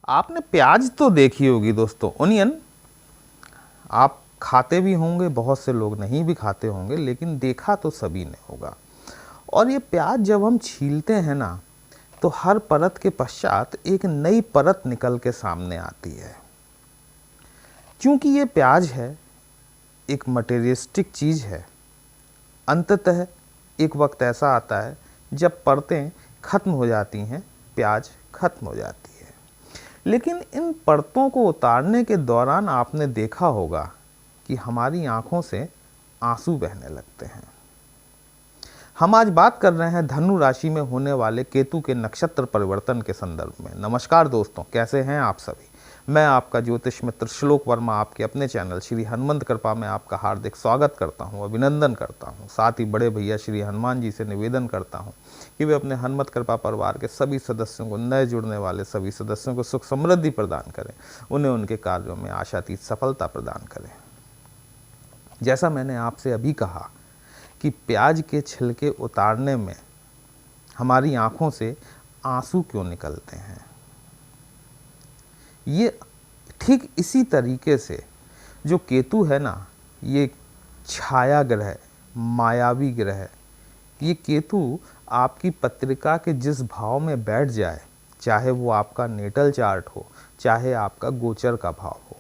आपने प्याज तो देखी होगी दोस्तों, ओनियन। आप खाते भी होंगे, बहुत से लोग नहीं भी खाते होंगे, लेकिन देखा तो सभी ने होगा। और ये प्याज जब हम छीलते हैं ना, तो हर परत के पश्चात एक नई परत निकल के सामने आती है। क्योंकि ये प्याज है, एक मटेरियलिस्टिक चीज़ है। अंततः एक वक्त ऐसा आता है जब परतें खत्म हो जाती हैं, प्याज खत्म हो जाती है। लेकिन इन परतों को उतारने के दौरान आपने देखा होगा कि हमारी आंखों से आंसू बहने लगते हैं। हम आज बात कर रहे हैं धनु राशि में होने वाले केतु के नक्षत्र परिवर्तन के संदर्भ में। नमस्कार दोस्तों, कैसे हैं आप सभी। मैं आपका ज्योतिष मित्र श्लोक वर्मा आपके अपने चैनल श्री हनुमंत कृपा में आपका हार्दिक स्वागत करता हूं, अभिनंदन करता हूं। साथ ही बड़े भैया श्री हनुमान जी से निवेदन करता हूं कि वे अपने हनुमत कृपा परिवार के सभी सदस्यों को, नए जुड़ने वाले सभी सदस्यों को सुख समृद्धि प्रदान करें, उन्हें उनके कार्यों में आशातीत सफलता प्रदान करें। जैसा मैंने आपसे अभी कहा कि प्याज के छिलके उतारने में हमारी आंखों से आंसू क्यों निकलते हैं, ये ठीक इसी तरीके से जो केतु है ना, ये छाया ग्रह, मायावी ग्रह, ये केतु आपकी पत्रिका के जिस भाव में बैठ जाए, चाहे वो आपका नेटल चार्ट हो, चाहे आपका गोचर का भाव हो,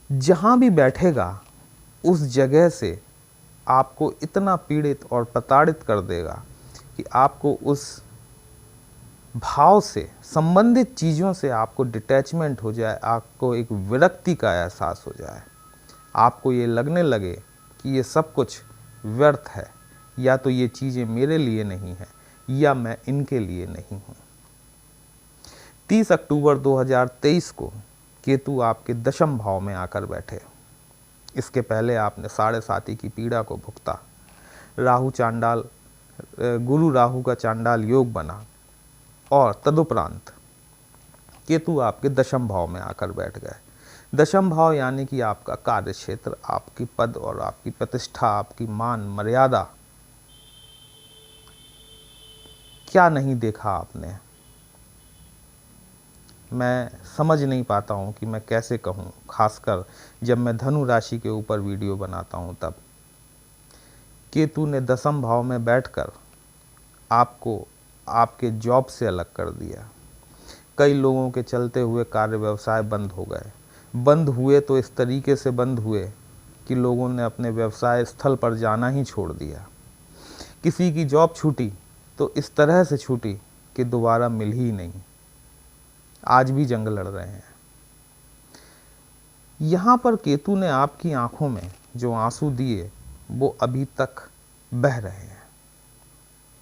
जहाँ भी बैठेगा उस जगह से आपको इतना पीड़ित और प्रताड़ित कर देगा कि आपको उस भाव से संबंधित चीज़ों से आपको डिटैचमेंट हो जाए, आपको एक विरक्ति का एहसास हो जाए, आपको ये लगने लगे कि ये सब कुछ व्यर्थ है, या तो ये चीज़ें मेरे लिए नहीं हैं, या मैं इनके लिए नहीं हूँ। 30 अक्टूबर 2023 को केतु आपके दशम भाव में आकर बैठे। इसके पहले आपने 7.5 की पीड़ा को भुगता। गुरु राहु का चांडाल योग बना और तदुपरांत केतु आपके दशम भाव में आकर बैठ गए। दशम भाव यानी कि आपका कार्य क्षेत्र, आपकी पद और आपकी प्रतिष्ठा, आपकी मान मर्यादा। क्या नहीं देखा आपने, मैं समझ नहीं पाता हूँ कि मैं कैसे कहूँ, खासकर जब मैं धनु राशि के ऊपर वीडियो बनाता हूँ तब। केतु ने दशम भाव में बैठकर आपको आपके जॉब से अलग कर दिया। कई लोगों के चलते हुए कार्य व्यवसाय बंद हो गए। बंद हुए तो इस तरीके से बंद हुए कि लोगों ने अपने व्यवसाय स्थल पर जाना ही छोड़ दिया। किसी की जॉब छूटी तो इस तरह से छूटी कि दोबारा मिल ही नहीं। आज भी जंग लड़ रहे हैं। यहाँ पर केतु ने आपकी आंखों में जो आंसू दिए वो अभी तक बह रहे हैं।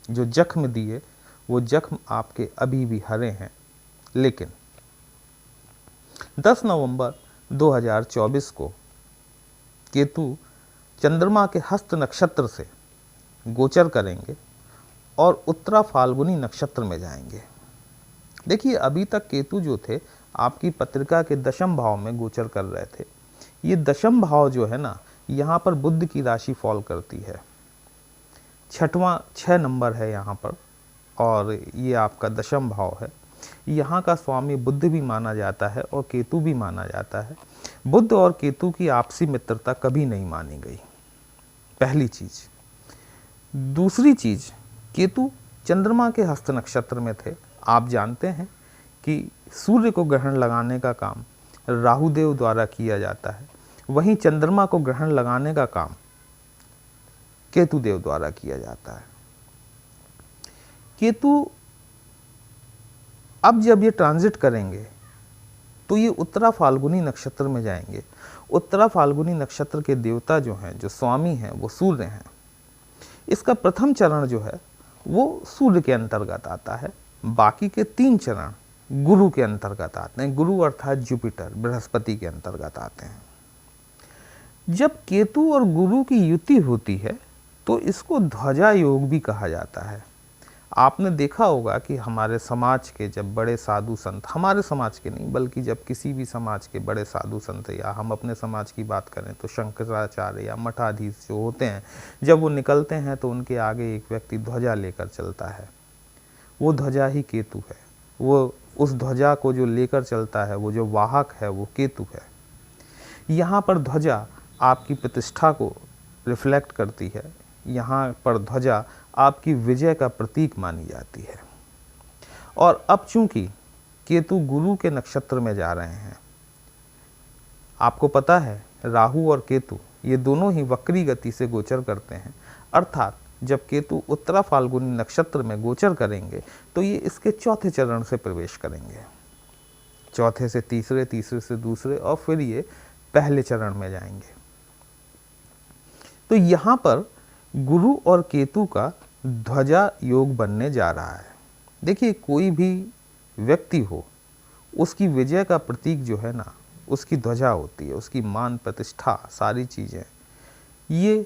जो जख्म दिए वो जख्म आपके अभी भी हरे हैं। लेकिन 10 नवंबर 2024 को केतु चंद्रमा के हस्त नक्षत्र से गोचर करेंगे और उत्तरा फाल्गुनी नक्षत्र में जाएंगे। देखिए, अभी तक केतु जो थे आपकी पत्रिका के दशम भाव में गोचर कर रहे थे। ये दशम भाव जो है ना, यहाँ पर बुध की राशि फॉल करती है। 6 नंबर है यहाँ पर, और ये आपका दशम भाव है। यहाँ का स्वामी बुध भी माना जाता है और केतु भी माना जाता है। बुध और केतु की आपसी मित्रता कभी नहीं मानी गई, पहली चीज। दूसरी चीज, केतु चंद्रमा के हस्त नक्षत्र में थे। आप जानते हैं कि सूर्य को ग्रहण लगाने का काम राहु देव द्वारा किया जाता है, वहीं चंद्रमा को ग्रहण लगाने का काम केतु देव द्वारा किया जाता है। केतु अब जब ये ट्रांजिट करेंगे तो ये उत्तरा फाल्गुनी नक्षत्र में जाएंगे। उत्तरा फाल्गुनी नक्षत्र के देवता जो हैं, जो स्वामी हैं, वो सूर्य हैं। इसका प्रथम चरण जो है वो सूर्य के अंतर्गत आता है। बाकी के 3 चरण गुरु के अंतर्गत आते हैं। गुरु अर्थात जुपिटर, बृहस्पति के अंतर्गत आते हैं। जब केतु और गुरु की युति होती है तो इसको ध्वजा योग भी कहा जाता है। आपने देखा होगा कि हमारे समाज के जब बड़े साधु संत, हमारे समाज के नहीं बल्कि जब किसी भी समाज के बड़े साधु संत, या हम अपने समाज की बात करें तो शंकराचार्य या मठाधीश जो होते हैं, जब वो निकलते हैं तो उनके आगे एक व्यक्ति ध्वजा लेकर चलता है। वो ध्वजा ही केतु है। वो उस ध्वजा को जो लेकर चलता है, वो जो वाहक है, वो केतु है। यहाँ पर ध्वजा आपकी प्रतिष्ठा को रिफ्लेक्ट करती है। यहाँ पर ध्वजा आपकी विजय का प्रतीक मानी जाती है। और अब चूंकि केतु गुरु के नक्षत्र में जा रहे हैं, आपको पता है राहु और केतु ये दोनों ही वक्री गति से गोचर करते हैं, अर्थात जब केतु उत्तरा फाल्गुनी नक्षत्र में गोचर करेंगे तो ये इसके चौथे चरण से प्रवेश करेंगे। चौथे से तीसरे, तीसरे से दूसरे, और फिर ये पहले चरण में जाएंगे। तो यहाँ पर गुरु और केतु का ध्वजा योग बनने जा रहा है। देखिए, कोई भी व्यक्ति हो, उसकी विजय का प्रतीक जो है ना, उसकी ध्वजा होती है, उसकी मान प्रतिष्ठा सारी चीज़ें। ये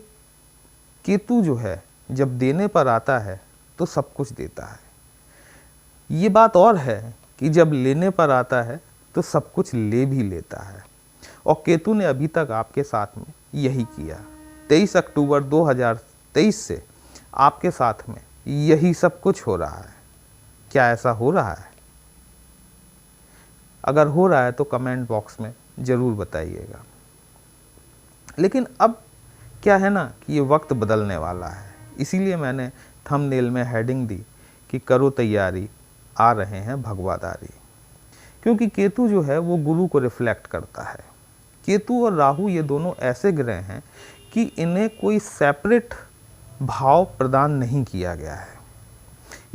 केतु जो है जब देने पर आता है तो सब कुछ देता है। ये बात और है कि जब लेने पर आता है तो सब कुछ ले भी लेता है, और केतु ने अभी तक आपके साथ में यही किया। 23 अक्टूबर 2023 से आपके साथ में यही सब कुछ हो रहा है। क्या ऐसा हो रहा है? अगर हो रहा है तो कमेंट बॉक्स में ज़रूर बताइएगा। लेकिन अब क्या है ना कि ये वक्त बदलने वाला है, इसीलिए मैंने थंबनेल में हेडिंग दी कि करो तैयारी, आ रहे हैं भगवाधारी। क्योंकि केतु जो है वो गुरु को रिफ्लेक्ट करता है। केतु और राहु ये दोनों ऐसे ग्रह हैं कि इन्हें कोई सेपरेट भाव प्रदान नहीं किया गया है।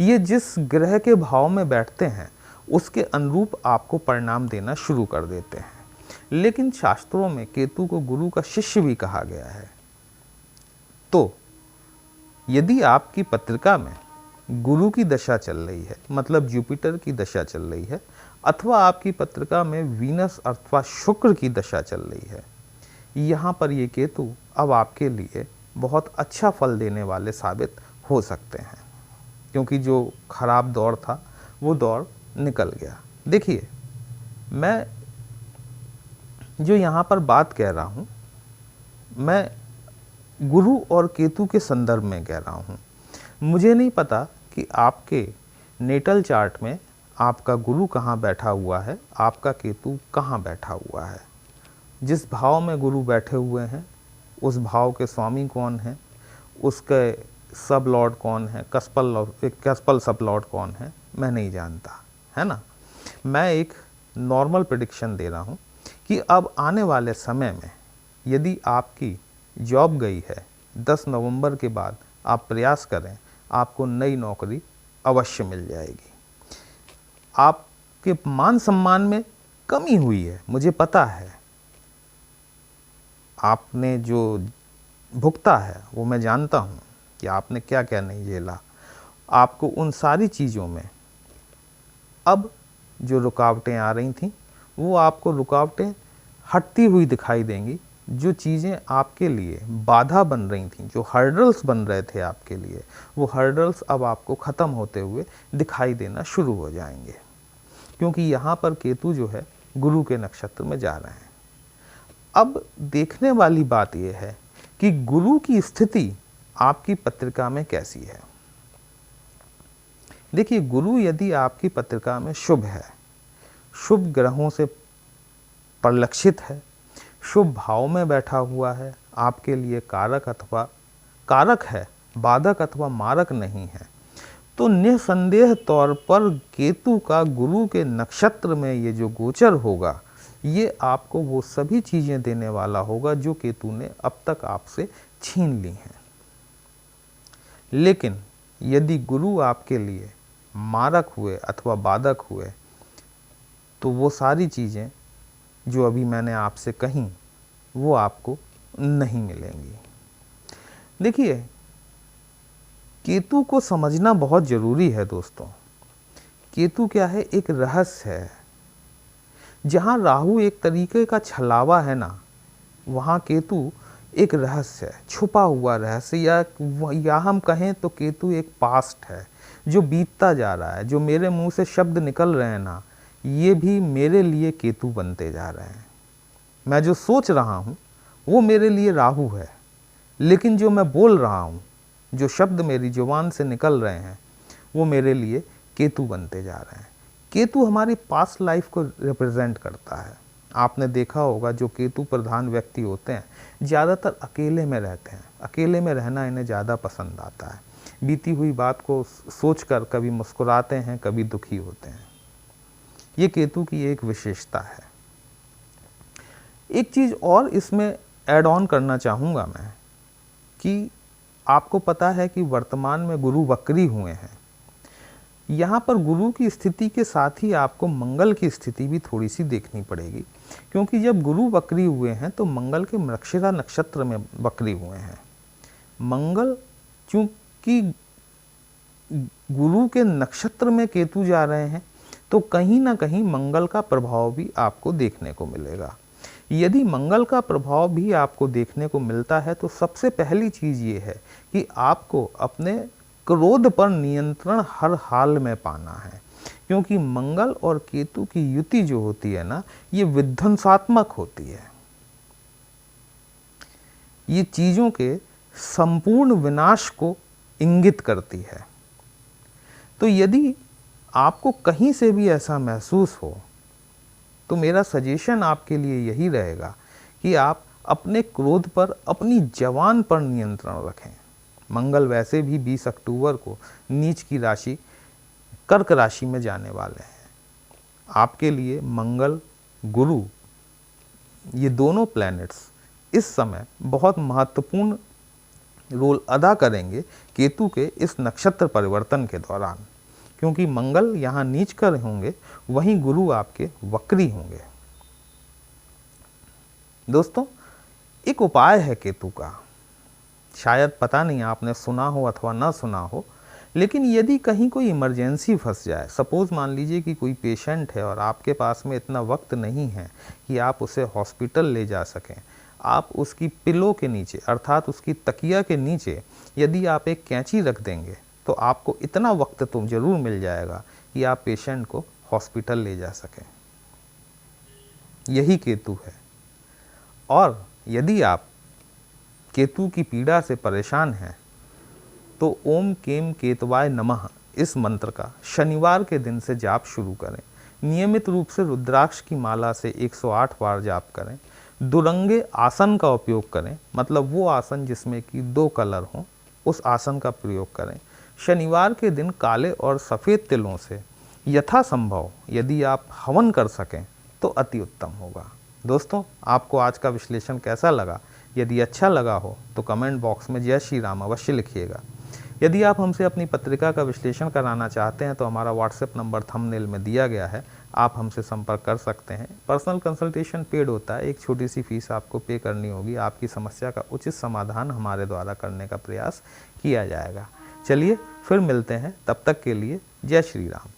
ये जिस ग्रह के भाव में बैठते हैं उसके अनुरूप आपको परिणाम देना शुरू कर देते हैं। लेकिन शास्त्रों में केतु को गुरु का शिष्य भी कहा गया है। तो यदि आपकी पत्रिका में गुरु की दशा चल रही है, मतलब जुपिटर की दशा चल रही है, अथवा आपकी पत्रिका में वीनस अथवा शुक्र की दशा चल रही है, यहाँ पर ये केतु अब आपके लिए बहुत अच्छा फल देने वाले साबित हो सकते हैं। क्योंकि जो खराब दौर था वो दौर निकल गया। देखिए, मैं जो यहाँ पर बात कह रहा हूँ, मैं गुरु और केतु के संदर्भ में कह रहा हूँ। मुझे नहीं पता कि आपके नेटल चार्ट में आपका गुरु कहाँ बैठा हुआ है, आपका केतु कहाँ बैठा हुआ है। जिस भाव में गुरु बैठे हुए हैं उस भाव के स्वामी कौन है, उसके सब लॉर्ड कौन है, कस्पल सब लॉर्ड कौन है, मैं नहीं जानता, है ना। मैं एक नॉर्मल प्रेडिक्शन दे रहा हूँ कि अब आने वाले समय में यदि आपकी जॉब गई है, 10 नवंबर के बाद आप प्रयास करें, आपको नई नौकरी अवश्य मिल जाएगी। आपके मान सम्मान में कमी हुई है, मुझे पता है। आपने जो भुगता है वो मैं जानता हूँ कि आपने क्या क्या नहीं झेला। आपको उन सारी चीज़ों में अब जो रुकावटें आ रही थीं वो आपको रुकावटें हटती हुई दिखाई देंगी। जो चीज़ें आपके लिए बाधा बन रही थीं, जो हर्डल्स बन रहे थे आपके लिए, वो हर्डल्स अब आपको ख़त्म होते हुए दिखाई देना शुरू हो जाएंगे। क्योंकि यहाँ पर केतु जो है गुरु के नक्षत्र में जा रहे हैं। अब देखने वाली बात यह है कि गुरु की स्थिति आपकी पत्रिका में कैसी है। देखिए, गुरु यदि आपकी पत्रिका में शुभ है, शुभ ग्रहों से परिलक्षित है, शुभ भाव में बैठा हुआ है, आपके लिए कारक है, बाधक अथवा मारक नहीं है, तो निसंदेह तौर पर केतु का गुरु के नक्षत्र में ये जो गोचर होगा, ये आपको वो सभी चीज़ें देने वाला होगा जो केतु ने अब तक आपसे छीन ली हैं। लेकिन यदि गुरु आपके लिए मारक हुए अथवा बाधक हुए तो वो सारी चीज़ें जो अभी मैंने आपसे कही वो आपको नहीं मिलेंगी। देखिए, केतु को समझना बहुत ज़रूरी है दोस्तों। केतु क्या है? एक रहस्य है। जहाँ राहु एक तरीके का छलावा है ना, वहाँ केतु एक रहस्य है, छुपा हुआ रहस्य, या हम कहें तो केतु एक पास्ट है जो बीतता जा रहा है। जो मेरे मुंह से शब्द निकल रहे हैं ना, ये भी मेरे लिए केतु बनते जा रहे हैं। मैं जो सोच रहा हूँ वो मेरे लिए राहु है, लेकिन जो मैं बोल रहा हूँ, जो शब्द मेरी जुबान से निकल रहे हैं, वो मेरे लिए केतु बनते जा रहे हैं। केतु हमारी पास्ट लाइफ को रिप्रेजेंट करता है। आपने देखा होगा जो केतु प्रधान व्यक्ति होते हैं ज़्यादातर अकेले में रहते हैं, अकेले में रहना इन्हें ज़्यादा पसंद आता है। बीती हुई बात को सोचकर कभी मुस्कुराते हैं, कभी दुखी होते हैं। ये केतु की एक विशेषता है। एक चीज़ और इसमें ऐड ऑन करना चाहूँगा मैं कि आपको पता है कि वर्तमान में गुरु वक्री हुए हैं। यहाँ पर गुरु की स्थिति के साथ ही आपको मंगल की स्थिति भी थोड़ी सी देखनी पड़ेगी, क्योंकि जब गुरु वक्री हुए हैं तो मंगल के मृगशिरा नक्षत्र में वक्री हुए हैं। मंगल चूंकि गुरु के नक्षत्र में केतु जा रहे हैं तो कहीं ना कहीं मंगल का प्रभाव भी आपको देखने को मिलेगा। यदि मंगल का प्रभाव भी आपको देखने को मिलता है तो सबसे पहली चीज़ ये है कि आपको अपने क्रोध पर नियंत्रण हर हाल में पाना है, क्योंकि मंगल और केतु की युति जो होती है ना, ये विध्वंसात्मक होती है। ये चीज़ों के संपूर्ण विनाश को इंगित करती है। तो यदि आपको कहीं से भी ऐसा महसूस हो तो मेरा सजेशन आपके लिए यही रहेगा कि आप अपने क्रोध पर, अपनी जवान पर नियंत्रण रखें। मंगल वैसे भी 20 अक्टूबर को नीच की राशि कर्क राशि में जाने वाले हैं। आपके लिए मंगल, गुरु, ये दोनों प्लैनेट्स इस समय बहुत महत्वपूर्ण रोल अदा करेंगे केतु के इस नक्षत्र परिवर्तन के दौरान, क्योंकि मंगल यहाँ नीच कर होंगे, वहीं गुरु आपके वक्री होंगे। दोस्तों, एक उपाय है केतु का, शायद पता नहीं आपने सुना हो अथवा ना सुना हो, लेकिन यदि कहीं कोई इमरजेंसी फंस जाए, सपोज़ मान लीजिए कि कोई पेशेंट है और आपके पास में इतना वक्त नहीं है कि आप उसे हॉस्पिटल ले जा सकें, आप उसकी पिलो के नीचे अर्थात उसकी तकिया के नीचे यदि आप एक कैंची रख देंगे तो आपको इतना वक्त तो ज़रूर मिल जाएगा कि आप पेशेंट को हॉस्पिटल ले जा सकें। यही केतु है। और यदि आप केतु की पीड़ा से परेशान हैं तो ओम केम केतवाय नमः इस मंत्र का शनिवार के दिन से जाप शुरू करें। नियमित रूप से रुद्राक्ष की माला से 108 बार जाप करें। दुरंगे आसन का उपयोग करें, मतलब वो आसन जिसमें कि 2 कलर हों, उस आसन का प्रयोग करें। शनिवार के दिन काले और सफ़ेद तिलों से यथासंभव यदि आप हवन कर सकें तो अति उत्तम होगा। दोस्तों, आपको आज का विश्लेषण कैसा लगा? यदि अच्छा लगा हो तो कमेंट बॉक्स में जय श्री राम अवश्य लिखिएगा। यदि आप हमसे अपनी पत्रिका का विश्लेषण कराना चाहते हैं तो हमारा व्हाट्सएप नंबर थंबनेल में दिया गया है, आप हमसे संपर्क कर सकते हैं। पर्सनल कंसल्टेशन पेड होता है, एक छोटी सी फीस आपको पे करनी होगी। आपकी समस्या का उचित समाधान हमारे द्वारा करने का प्रयास किया जाएगा। चलिए फिर मिलते हैं, तब तक के लिए जय श्री राम।